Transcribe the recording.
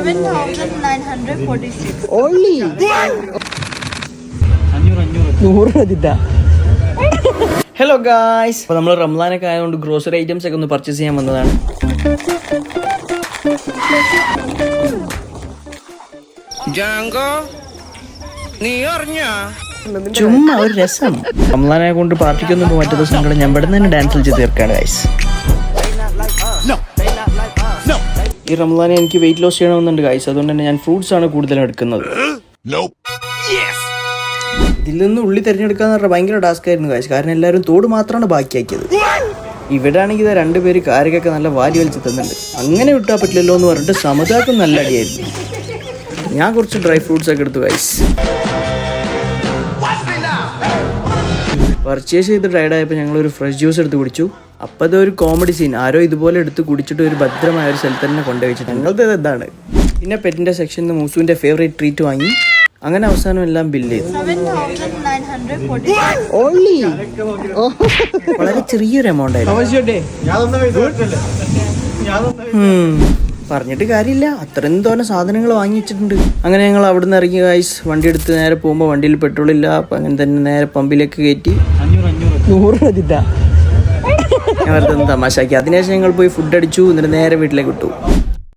7,946. Only 100. Hello guys, അപ്പോൾ നമ്മൾ റംസാനൊക്കെ ആയതുകൊണ്ട് ഗ്രോസറി ഐറ്റംസ് ഒക്കെ ഒന്ന് പർച്ചേസ് ചെയ്യാൻ വന്നതാണ്. ചുമ്മാ ഒരു രസം. റംസാനെ കൊണ്ട് പാർട്ടിക്കൊന്നും പോകാൻ പറ്റാത്ത സങ്കടം ഞാൻ ഇവിടെ തന്നെ ഡാൻസ് കളിച്ച് തീർക്കാണ് ഗായ്സ്. ഈ റംസാനെ എനിക്ക് വെയിറ്റ് ലോസ് ചെയ്യണമെന്നുണ്ട് ഗായ്സ്, അതുകൊണ്ട് തന്നെ ഞാൻ ഫ്രൂട്ട്സ് ആണ് കൂടുതലും എടുക്കുന്നത്. ഇതിൽ നിന്ന് ഉള്ളി തിരഞ്ഞെടുക്കാന്ന് പറഞ്ഞാൽ ഭയങ്കര ടാസ്ക് ആയിരുന്നു ഗായ്സ്, കാരണം എല്ലാവരും തോട് മാത്രമാണ് ബാക്കിയാക്കിയത്. ഇവിടെ ആണെങ്കിൽ ഇതാ രണ്ടുപേര് കാരക്കൊക്കെ നല്ല വാരി വലിച്ച് തന്നുണ്ട്. അങ്ങനെ വിട്ടാൽ പറ്റില്ലല്ലോ എന്ന് പറഞ്ഞിട്ട് സമുദായക്കും നല്ല അടിയായിരുന്നു. ഞാൻ കുറച്ച് ഡ്രൈ ഫ്രൂട്ട്സ് ഒക്കെ എടുത്തു ഗായ്സ്. പർച്ചേസ് ചെയ്ത് ടയർഡായപ്പോൾ ഞങ്ങളൊരു ഫ്രഷ് ജ്യൂസ് എടുത്ത് കുടിച്ചു. അപ്പോൾ അതൊരു കോമഡി സീൻ, ആരോ ഇതുപോലെ എടുത്ത് കുടിച്ചിട്ട് ഒരു ഭദ്രമായ ഒരു സ്ഥലത്ത് തന്നെ കൊണ്ടുവച്ചിട്ട് ഞങ്ങളത് ഇതാണ്. പിന്നെ പെറ്റിൻ്റെ സെക്ഷനിൽ നിന്ന് മൂസുവിൻ്റെ ഫേവറേറ്റ് ട്രീറ്റ് വാങ്ങി. അങ്ങനെ അവസാനം എല്ലാം ബില്ല് ചെയ്തു. ഓൺലി വളരെ ചെറിയൊരു എമൗണ്ട് ആയിരുന്നു. പറഞ്ഞിട്ട് കാര്യമില്ല, അത്രയും തോന്നെ സാധനങ്ങൾ വാങ്ങി വെച്ചിട്ടുണ്ട്. അങ്ങനെ ഞങ്ങൾ അവിടെ നിന്ന് ഇറങ്ങി ഗായ്സ്. വണ്ടി എടുത്ത് നേരെ പോകുമ്പോൾ വണ്ടിയിൽ പെട്രോൾ ഇല്ല. അപ്പം അങ്ങനെ തന്നെ നേരെ പമ്പിലേക്ക് കയറ്റി 100 ഞാൻ വെറുതെ തമാശാക്കി. അതിനുശേഷം ഞങ്ങൾ പോയി ഫുഡ് അടിച്ചു. എന്നിട്ട് നേരെ വീട്ടിലേക്ക് വിട്ടു.